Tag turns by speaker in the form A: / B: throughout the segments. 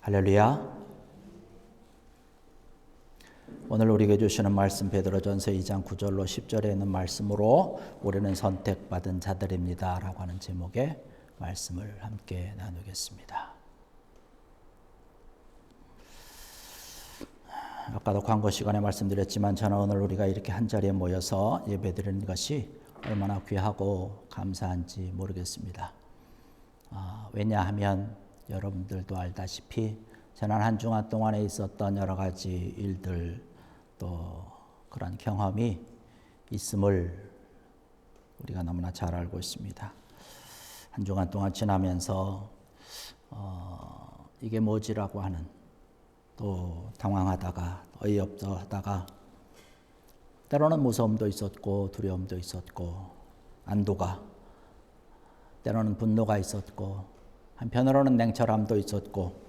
A: 할렐루야. 오늘 우리에게 주시는 말씀 베드로전서 2장 9절로 10절에 있는 말씀으로 우리는 선택받은 자들입니다 라고 하는 제목의 말씀을 함께 나누겠습니다. 아까도 광고 시간에 말씀드렸지만 저는 오늘 우리가 이렇게 한자리에 모여서 예배드리는 것이 얼마나 귀하고 감사한지 모르겠습니다. 왜냐하면 여러분들도 알다시피 지난 한 주간 동안에 있었던 여러 가지 일들 또 그런 경험이 있음을 우리가 너무나 잘 알고 있습니다. 한 주간 동안 지나면서 이게 뭐지라고 하는 또 당황하다가 어이없다 하다가 때로는 무서움도 있었고 두려움도 있었고 안도가 때로는 분노가 있었고 한편으로는 냉철함도 있었고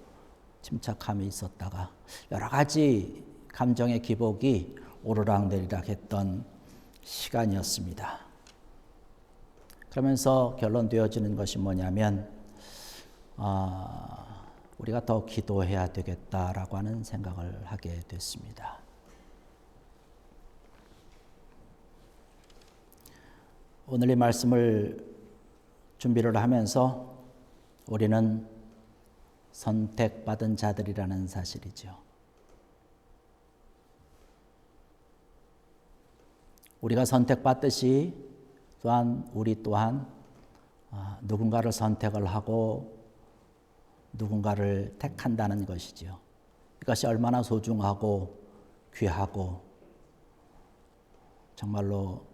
A: 침착함이 있었다가 여러 가지 감정의 기복이 오르락내리락 했던 시간이었습니다. 그러면서 결론되어지는 것이 뭐냐면 우리가 더 기도해야 되겠다라고 하는 생각을 하게 됐습니다. 오늘 이 말씀을 준비를 하면서 우리는 선택받은 자들이라는 사실이죠. 우리가 선택받듯이 또한 우리 또한 누군가를 선택을 하고 누군가를 택한다는 것이죠. 이것이 얼마나 소중하고 귀하고 정말로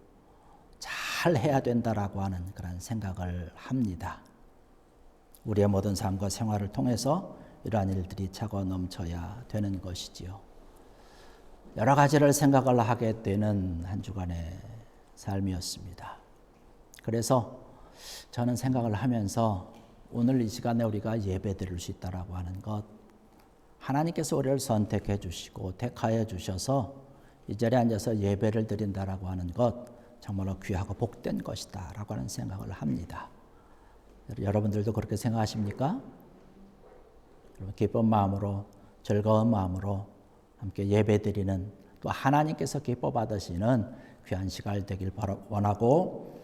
A: 잘 해야 된다라고 하는 그런 생각을 합니다. 우리의 모든 삶과 생활을 통해서 이러한 일들이 차고 넘쳐야 되는 것이지요. 여러 가지를 생각을 하게 되는 한 주간의 삶이었습니다. 그래서 저는 생각을 하면서 오늘 이 시간에 우리가 예배 드릴 수 있다라고 하는 것, 하나님께서 우리를 선택해 주시고 택하여 주셔서 이 자리에 앉아서 예배를 드린다라고 하는 것 정말로 귀하고 복된 것이다 라고 하는 생각을 합니다. 여러분들도 그렇게 생각하십니까? 기쁜 마음으로 즐거운 마음으로 함께 예배드리는 또 하나님께서 기뻐 받으시는 귀한 시간 되길 원하고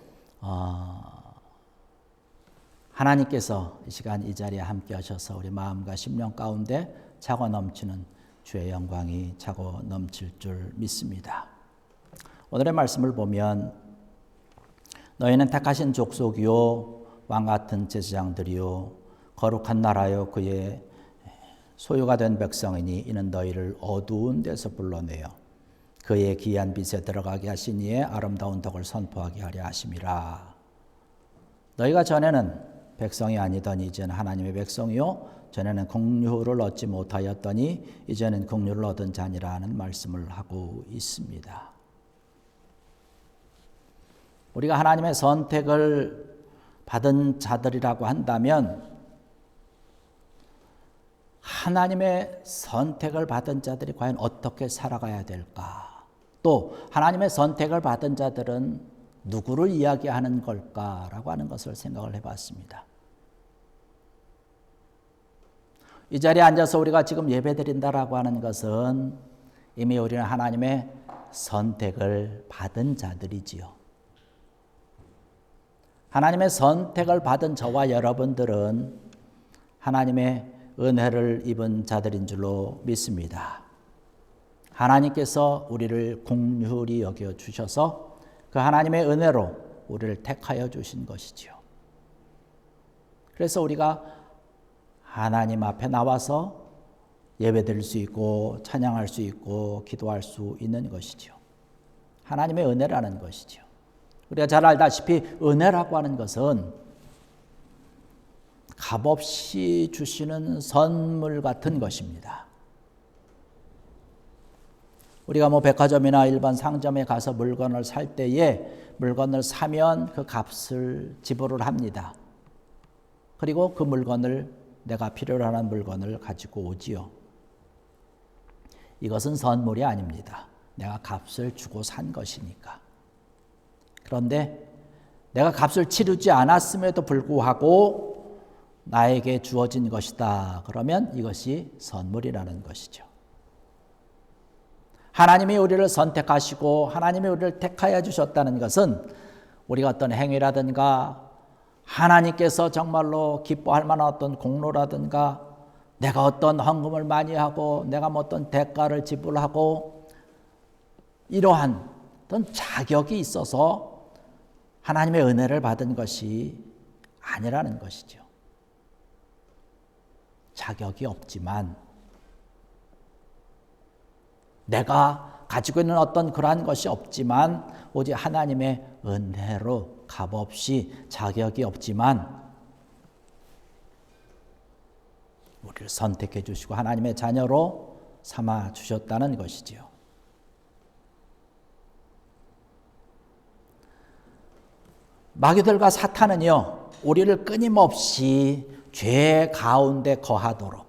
A: 하나님께서 이 시간 이 자리에 함께 하셔서 우리 마음과 심령 가운데 차고 넘치는 주의 영광이 차고 넘칠 줄 믿습니다. 오늘의 말씀을 보면 너희는 택하신 족속이요 왕같은 제사장들이요 거룩한 나라요 그의 소유가 된 백성이니 이는 너희를 어두운 데서 불러내어 그의 기이한 빛에 들어가게 하신 이의 아름다운 덕을 선포하게 하려 하심이라. 너희가 전에는 백성이 아니더니 이제는 하나님의 백성이요 전에는 긍휼을 얻지 못하였더니 이제는 긍휼을 얻은 자니라 하는 말씀을 하고 있습니다. 우리가 하나님의 선택을 받은 자들이라고 한다면 하나님의 선택을 받은 자들이 과연 어떻게 살아가야 될까? 또 하나님의 선택을 받은 자들은 누구를 이야기하는 걸까라고 하는 것을 생각을 해봤습니다. 이 자리에 앉아서 우리가 지금 예배드린다라고 하는 것은 이미 우리는 하나님의 선택을 받은 자들이지요. 하나님의 선택을 받은 저와 여러분들은 하나님의 은혜를 입은 자들인 줄로 믿습니다. 하나님께서 우리를 긍휼히 여겨 주셔서 그 하나님의 은혜로 우리를 택하여 주신 것이지요. 그래서 우리가 하나님 앞에 나와서 예배드릴 수 있고 찬양할 수 있고 기도할 수 있는 것이지요. 하나님의 은혜라는 것이지요. 우리가 잘 알다시피 은혜라고 하는 것은 값없이 주시는 선물 같은 것입니다. 우리가 백화점이나 일반 상점에 가서 물건을 살 때에 물건을 사면 그 값을 지불을 합니다. 그리고 그 물건을 내가 필요로 하는 물건을 가지고 오지요. 이것은 선물이 아닙니다. 내가 값을 주고 산 것이니까. 그런데 내가 값을 치르지 않았음에도 불구하고 나에게 주어진 것이다. 그러면 이것이 선물이라는 것이죠. 하나님이 우리를 선택하시고 하나님이 우리를 택하여 주셨다는 것은 우리가 어떤 행위라든가 하나님께서 정말로 기뻐할 만한 어떤 공로라든가 내가 어떤 헌금을 많이 하고 내가 뭐 어떤 대가를 지불하고 이러한 어떤 자격이 있어서 하나님의 은혜를 받은 것이 아니라는 것이죠. 자격이 없지만 내가 가지고 있는 어떤 그러한 것이 없지만 오직 하나님의 은혜로 값없이 자격이 없지만 우리를 선택해 주시고 하나님의 자녀로 삼아 주셨다는 것이지요. 마귀들과 사탄은요, 우리를 끊임없이 죄 가운데 거하도록,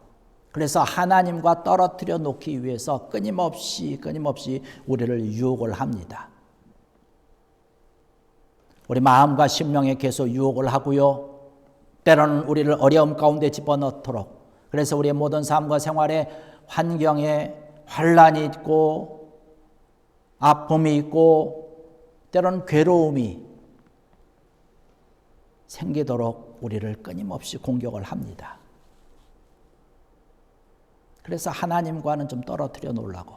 A: 그래서 하나님과 떨어뜨려 놓기 위해서 끊임없이 우리를 유혹을 합니다. 우리 마음과 심령에 계속 유혹을 하고요, 때로는 우리를 어려움 가운데 집어넣도록, 그래서 우리의 모든 삶과 생활의 환경에 환난이 있고 아픔이 있고 때로는 괴로움이 생기도록 우리를 끊임없이 공격을 합니다. 그래서 하나님과는 좀 떨어뜨려 놓으려고,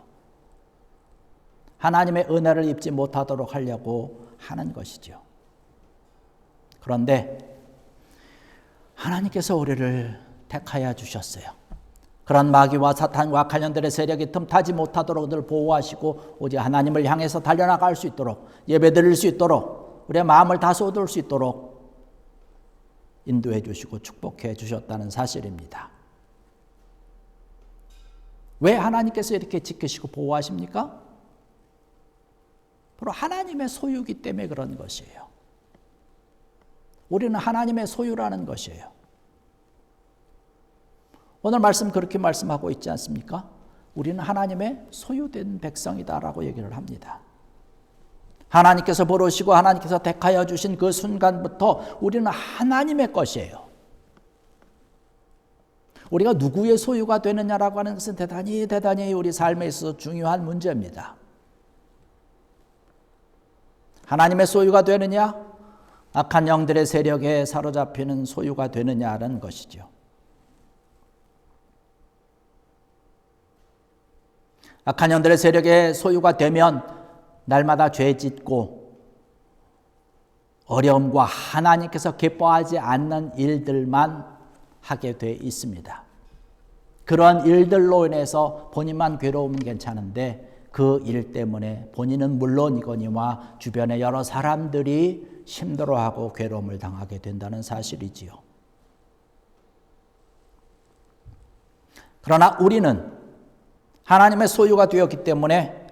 A: 하나님의 은혜를 입지 못하도록 하려고 하는 것이죠. 그런데 하나님께서 우리를 택하여 주셨어요. 그런 마귀와 사탄과 악한년들의 세력이 틈타지 못하도록 늘 보호하시고 오직 하나님을 향해서 달려나갈 수 있도록, 예배드릴 수 있도록, 우리의 마음을 다스려둘 수 있도록 인도해 주시고 축복해 주셨다는 사실입니다. 왜 하나님께서 이렇게 지키시고 보호하십니까? 바로 하나님의 소유이기 때문에 그런 것이에요. 우리는 하나님의 소유라는 것이에요. 오늘 말씀 그렇게 말씀하고 있지 않습니까? 우리는 하나님의 소유된 백성이다라고 얘기를 합니다. 하나님께서 부르시고 하나님께서 택하여 주신 그 순간부터 우리는 하나님의 것이에요. 우리가 누구의 소유가 되느냐라고 하는 것은 대단히 우리 삶에 있어서 중요한 문제입니다. 하나님의 소유가 되느냐, 악한 영들의 세력에 사로잡히는 소유가 되느냐라는 것이죠. 악한 영들의 세력에 소유가 되면 날마다 죄 짓고 어려움과 하나님께서 기뻐하지 않는 일들만 하게 돼 있습니다. 그런 일들로 인해서 본인만 괴로우면 괜찮은데 그 일 때문에 본인은 물론이거니와 주변의 여러 사람들이 힘들어하고 괴로움을 당하게 된다는 사실이지요. 그러나 우리는 하나님의 소유가 되었기 때문에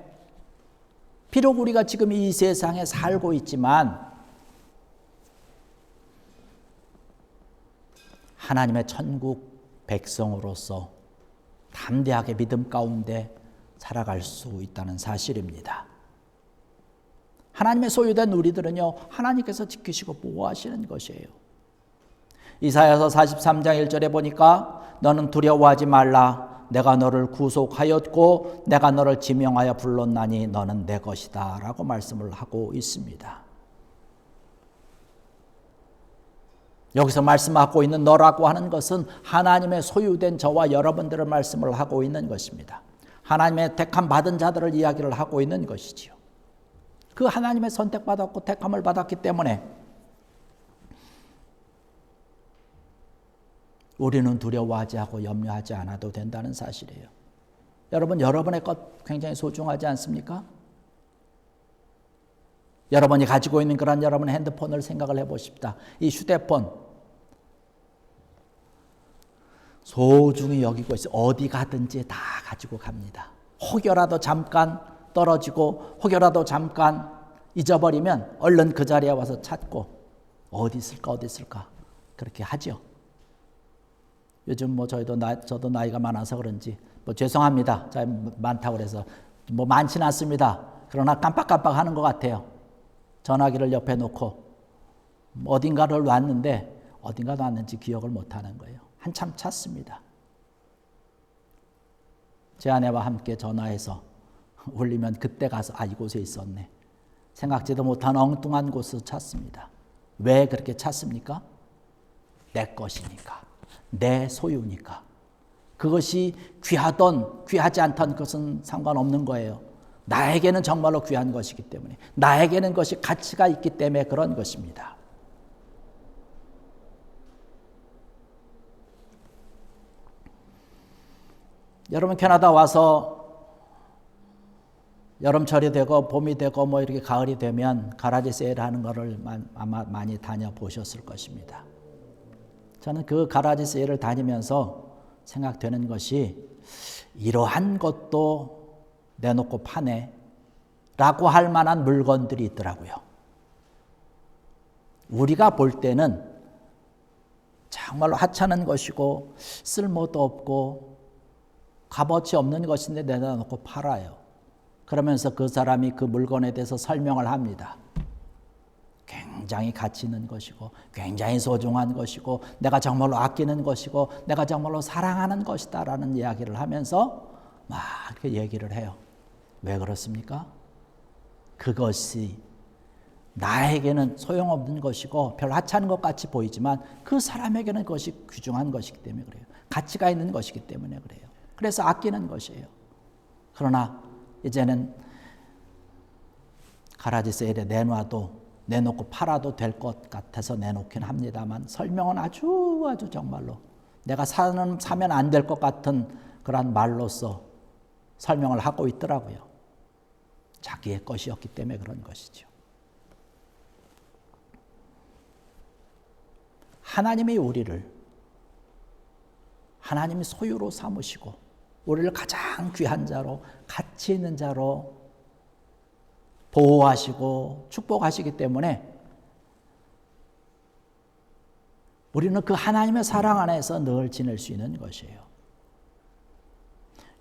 A: 비록 우리가 지금 이 세상에 살고 있지만 하나님의 천국 백성으로서 담대하게 믿음 가운데 살아갈 수 있다는 사실입니다. 하나님의 소유된 우리들은요, 하나님께서 지키시고 보호하시는 것이에요. 이사야서 43장 1절에 보니까 너는 두려워하지 말라. 내가 너를 구속하였고 내가 너를 지명하여 불렀나니 너는 내 것이다 라고 말씀을 하고 있습니다. 여기서 말씀하고 있는 너라고 하는 것은 하나님의 소유된 저와 여러분들을 말씀을 하고 있는 것입니다. 하나님의 택함 받은 자들을 이야기를 하고 있는 것이지요. 그 하나님의 선택받았고 택함을 받았기 때문에 우리는 두려워하지 않고 염려하지 않아도 된다는 사실이에요. 여러분, 여러분의 것 굉장히 소중하지 않습니까? 여러분이 가지고 있는 그런 여러분의 핸드폰을 생각을 해보십시다. 이 휴대폰 소중히 여기고 있어요. 어디 가든지 다 가지고 갑니다. 혹여라도 잠깐 떨어지고 혹여라도 잠깐 잊어버리면 얼른 그 자리에 와서 찾고 어디 있을까 그렇게 하죠. 요즘 저도 나이가 많아서 그런지 죄송합니다. 많다고 그래서 많지는 않습니다. 그러나 깜빡깜빡 하는 것 같아요. 전화기를 옆에 놓고 어딘가를 왔는데 어딘가 놨는지 기억을 못하는 거예요. 한참 찾습니다. 제 아내와 함께 전화해서 울리면 그때 가서 이곳에 있었네. 생각지도 못한 엉뚱한 곳을 찾습니다. 왜 그렇게 찾습니까? 내 것이니까. 내 소유니까. 그것이 귀하던 귀하지 않던 것은 상관없는 거예요. 나에게는 정말로 귀한 것이기 때문에, 나에게는 것이 가치가 있기 때문에 그런 것입니다. 여러분 캐나다 와서 여름철이 되고 봄이 되고 뭐 이렇게 가을이 되면 가라지 세일하는 거를 아마 많이 다녀보셨을 것입니다. 저는 그 가라지 세일을 다니면서 생각되는 것이 이러한 것도 내놓고 파네 라고 할 만한 물건들이 있더라고요. 우리가 볼 때는 정말로 하찮은 것이고 쓸모도 없고 값어치 없는 것인데 내놓고 팔아요. 그러면서 그 사람이 그 물건에 대해서 설명을 합니다. 굉장히 가치 있는 것이고 굉장히 소중한 것이고 내가 정말로 아끼는 것이고 내가 정말로 사랑하는 것이다 라는 이야기를 하면서 막 이렇게 얘기를 해요. 왜 그렇습니까? 그것이 나에게는 소용없는 것이고 별로 하찮은 것 같이 보이지만 그 사람에게는 그것이 귀중한 것이기 때문에 그래요. 가치가 있는 것이기 때문에 그래요. 그래서 아끼는 것이에요. 그러나 이제는 가라지 세일에 내놓고 팔아도 될 것 같아서 내놓긴 합니다만 설명은 아주 정말로 내가 사면 안 될 것 같은 그런 말로서 설명을 하고 있더라고요. 자기의 것이었기 때문에 그런 것이죠. 하나님이 우리를 하나님이 소유로 삼으시고 우리를 가장 귀한 자로 가치 있는 자로 보호하시고 축복하시기 때문에 우리는 그 하나님의 사랑 안에서 늘 지낼 수 있는 것이에요.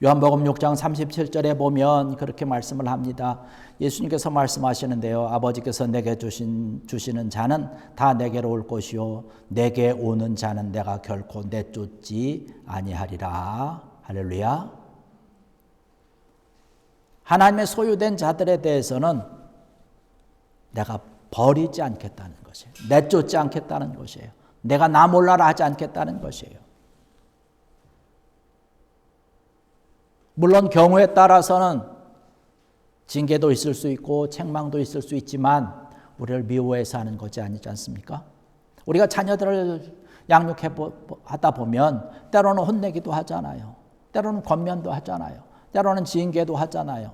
A: 요한복음 6장 37절에 보면 그렇게 말씀을 합니다. 예수님께서 말씀하시는데요. 아버지께서 내게 주시는 자는 다 내게로 올 것이요 내게 오는 자는 내가 결코 내쫓지 아니하리라. 할렐루야. 하나님의 소유된 자들에 대해서는 내가 버리지 않겠다는 것이에요. 내쫓지 않겠다는 것이에요. 내가 나 몰라라 하지 않겠다는 것이에요. 물론 경우에 따라서는 징계도 있을 수 있고 책망도 있을 수 있지만 우리를 미워해서 하는 것이 아니지 않습니까? 우리가 자녀들을 양육하다 보면 때로는 혼내기도 하잖아요. 때로는 권면도 하잖아요. 때로는 징계도 하잖아요.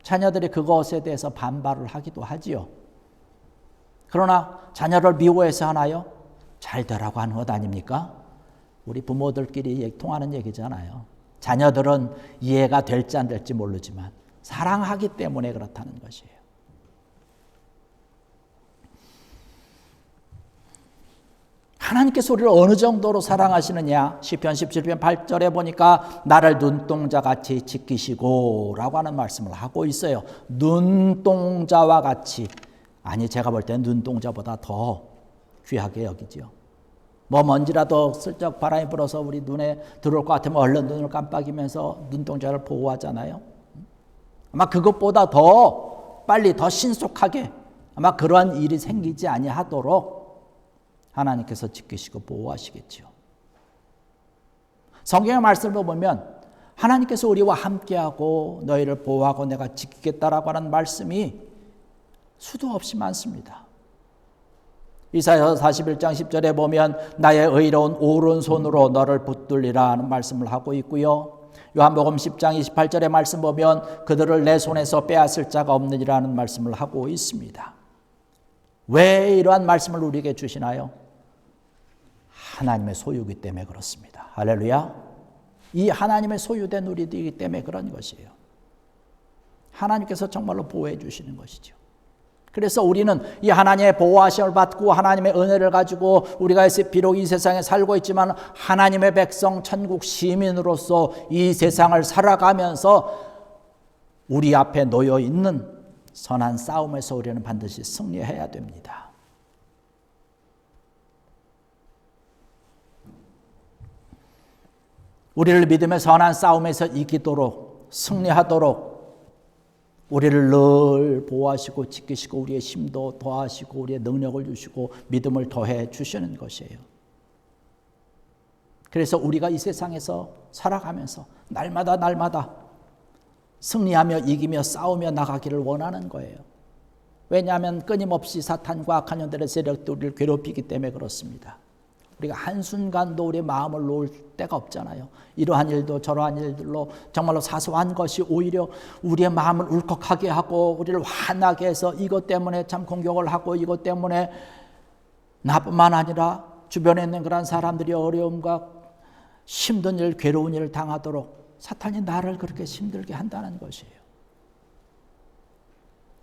A: 자녀들이 그것에 대해서 반발을 하기도 하지요. 그러나 자녀를 미워해서 하나요? 잘 되라고 하는 것 아닙니까? 우리 부모들끼리 통하는 얘기잖아요. 자녀들은 이해가 될지 안 될지 모르지만 사랑하기 때문에 그렇다는 것이에요. 하나님께서 우리를 어느 정도로 사랑하시느냐? 시편 17편 8절에 보니까 나를 눈동자같이 지키시고 라고 하는 말씀을 하고 있어요. 눈동자와 같이. 아니 제가 볼 때는 눈동자보다 더 귀하게 여기죠. 뭐 먼지라도 슬쩍 바람이 불어서 우리 눈에 들어올 것 같으면 얼른 눈을 깜빡이면서 눈동자를 보호하잖아요. 아마 그것보다 더 빨리 더 신속하게 아마 그러한 일이 생기지 아니하도록 하나님께서 지키시고 보호하시겠죠. 성경의 말씀을 보면 하나님께서 우리와 함께하고 너희를 보호하고 내가 지키겠다라고 하는 말씀이 수도 없이 많습니다. 이사야서 41장 10절에 보면 나의 의로운 오른손으로 너를 붙들리라 하는 말씀을 하고 있고요. 요한복음 10장 28절의 말씀 보면 그들을 내 손에서 빼앗을 자가 없느니라는 말씀을 하고 있습니다. 왜 이러한 말씀을 우리에게 주시나요? 하나님의 소유이기 때문에 그렇습니다. 할렐루야. 이 하나님의 소유된 우리들이기 때문에 그런 것이에요. 하나님께서 정말로 보호해 주시는 것이죠. 그래서 우리는 이 하나님의 보호하심을 받고 하나님의 은혜를 가지고 우리가 비록 이 세상에 살고 있지만 하나님의 백성 천국 시민으로서 이 세상을 살아가면서 우리 앞에 놓여 있는 선한 싸움에서 우리는 반드시 승리해야 됩니다. 우리를 믿음의 선한 싸움에서 이기도록 승리하도록 우리를 늘 보호하시고 지키시고 우리의 힘도 더하시고 우리의 능력을 주시고 믿음을 더해 주시는 것이에요. 그래서 우리가 이 세상에서 살아가면서 날마다 승리하며 이기며 싸우며 나가기를 원하는 거예요. 왜냐하면 끊임없이 사탄과 악한 영들의 세력도 우리를 괴롭히기 때문에 그렇습니다. 우리가 한순간도 우리의 마음을 놓을 때가 없잖아요. 이러한 일도 저러한 일들로 정말로 사소한 것이 오히려 우리의 마음을 울컥하게 하고 우리를 화나게 해서 이것 때문에 참 공격을 하고 이것 때문에 나뿐만 아니라 주변에 있는 그런 사람들이 어려움과 힘든 일, 괴로운 일을 당하도록 사탄이 나를 그렇게 힘들게 한다는 것이에요.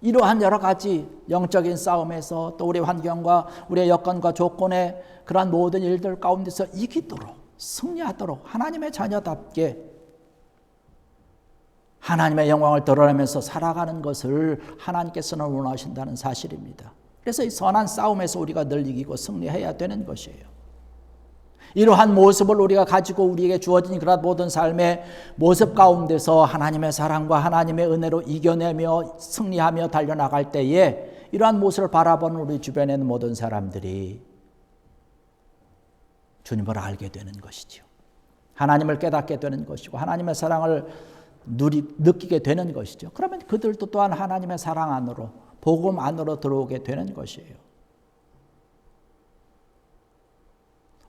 A: 이러한 여러 가지 영적인 싸움에서 또 우리 환경과 우리의 여건과 조건의 그러한 모든 일들 가운데서 이기도록 승리하도록 하나님의 자녀답게 하나님의 영광을 드러내면서 살아가는 것을 하나님께서는 원하신다는 사실입니다. 그래서 이 선한 싸움에서 우리가 늘 이기고 승리해야 되는 것이에요. 이러한 모습을 우리가 가지고 우리에게 주어진 그런 모든 삶의 모습 가운데서 하나님의 사랑과 하나님의 은혜로 이겨내며 승리하며 달려나갈 때에 이러한 모습을 바라보는 우리 주변에 있는 모든 사람들이 주님을 알게 되는 것이죠. 하나님을 깨닫게 되는 것이고 하나님의 사랑을 느끼게 되는 것이죠. 그러면 그들도 또한 하나님의 사랑 안으로 복음 안으로 들어오게 되는 것이에요.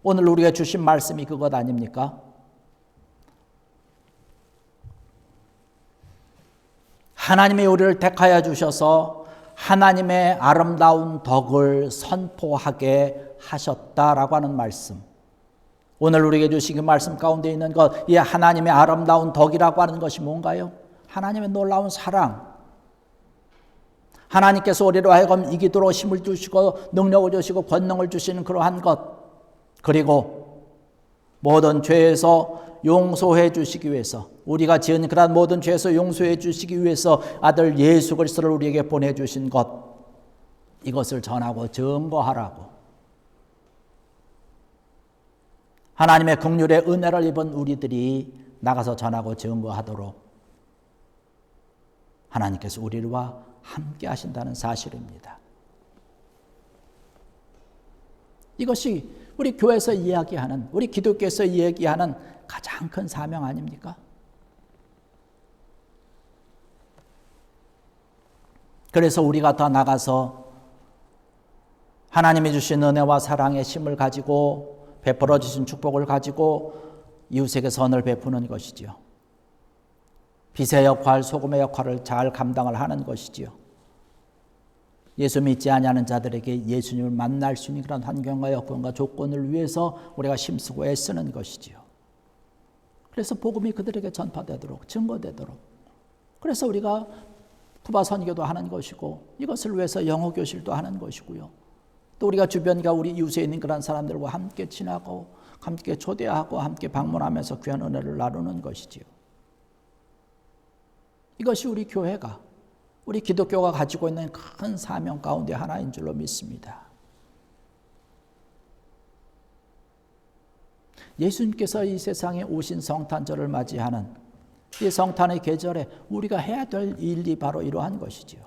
A: 오늘 우리가 주신 말씀이 그것 아닙니까? 하나님이 우리를 택하여 주셔서 하나님의 아름다운 덕을 선포하게 하셨다라고 하는 말씀. 오늘 우리에게 주신 그 말씀 가운데 있는 것, 이 하나님의 아름다운 덕이라고 하는 것이 뭔가요? 하나님의 놀라운 사랑. 하나님께서 우리로 하여금 이기도록 힘을 주시고 능력을 주시고 권능을 주시는 그러한 것. 그리고 모든 죄에서 용서해 주시기 위해서 우리가 지은 그런 모든 죄에서 용서해 주시기 위해서 아들 예수 그리스도를 우리에게 보내주신 것, 이것을 전하고 증거하라고 하나님의 긍휼의 은혜를 입은 우리들이 나가서 전하고 증거하도록 하나님께서 우리와 함께 하신다는 사실입니다. 이것이 우리 교회에서 이야기하는, 우리 기독교에서 이야기하는 가장 큰 사명 아닙니까? 그래서 우리가 더 나가서 하나님이 주신 은혜와 사랑의 힘을 가지고 베풀어 주신 축복을 가지고 이웃에게 선을 베푸는 것이지요. 빛의 역할, 소금의 역할을 잘 감당을 하는 것이지요. 예수 믿지 아니하는 자들에게 예수님을 만날 수 있는 그런 환경과 여건과 조건을 위해서 우리가 힘쓰고 애쓰는 것이지요. 그래서 복음이 그들에게 전파되도록, 증거되도록. 그래서 우리가 쿠바 선교도 하는 것이고 이것을 위해서 영어 교실도 하는 것이고요. 또 우리가 주변과 우리 이웃에 있는 그런 사람들과 함께 지나고 함께 초대하고 함께 방문하면서 귀한 은혜를 나누는 것이지요. 이것이 우리 교회가, 우리 기독교가 가지고 있는 큰 사명 가운데 하나인 줄로 믿습니다. 예수님께서 이 세상에 오신 성탄절을 맞이하는 이 성탄의 계절에 우리가 해야 될 일이 바로 이러한 것이지요.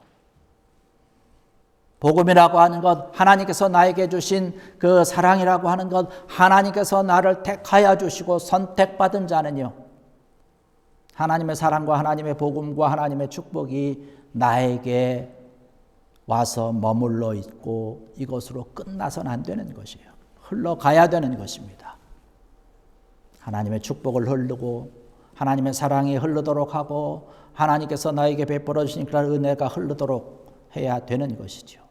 A: 복음이라고 하는 것, 하나님께서 나에게 주신 그 사랑이라고 하는 것, 하나님께서 나를 택하여 주시고 선택받은 자는요, 하나님의 사랑과 하나님의 복음과 하나님의 축복이 나에게 와서 머물러 있고 이것으로 끝나서는 안 되는 것이에요. 흘러가야 되는 것입니다. 하나님의 축복을 흐르고 하나님의 사랑이 흐르도록 하고 하나님께서 나에게 베풀어 주신 그런 은혜가 흐르도록 해야 되는 것이죠.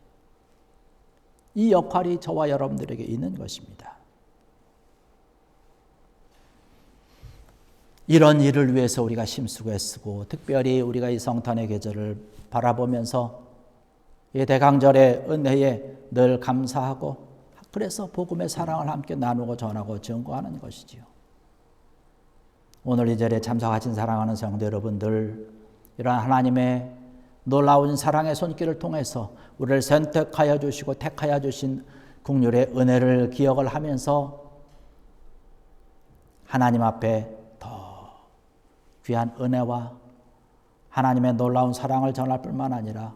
A: 이 역할이 저와 여러분들에게 있는 것입니다. 이런 일을 위해서 우리가 힘쓰고 애쓰고 특별히 우리가 이 성탄의 계절을 바라보면서 이 대강절의 은혜에 늘 감사하고 그래서 복음의 사랑을 함께 나누고 전하고 증거하는 것이지요. 오늘 이 절에 참석하신 사랑하는 성도 여러분들, 이런 하나님의 놀라운 사랑의 손길을 통해서 우리를 선택하여 주시고 택하여 주신 긍휼의 은혜를 기억을 하면서 하나님 앞에 더 귀한 은혜와 하나님의 놀라운 사랑을 전할 뿐만 아니라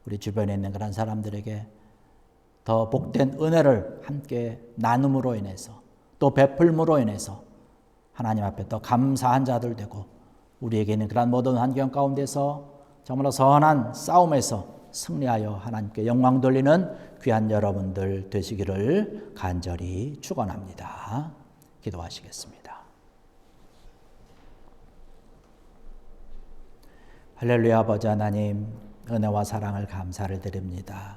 A: 우리 주변에 있는 그런 사람들에게 더 복된 은혜를 함께 나눔으로 인해서 또 베풀므로 인해서 하나님 앞에 더 감사한 자들 되고 우리에게 있는 그런 모든 환경 가운데서 정말로 선한 싸움에서 승리하여 하나님께 영광 돌리는 귀한 여러분들 되시기를 간절히 축원합니다. 기도하시겠습니다. 할렐루야. 아버지 하나님, 은혜와 사랑을 감사를 드립니다.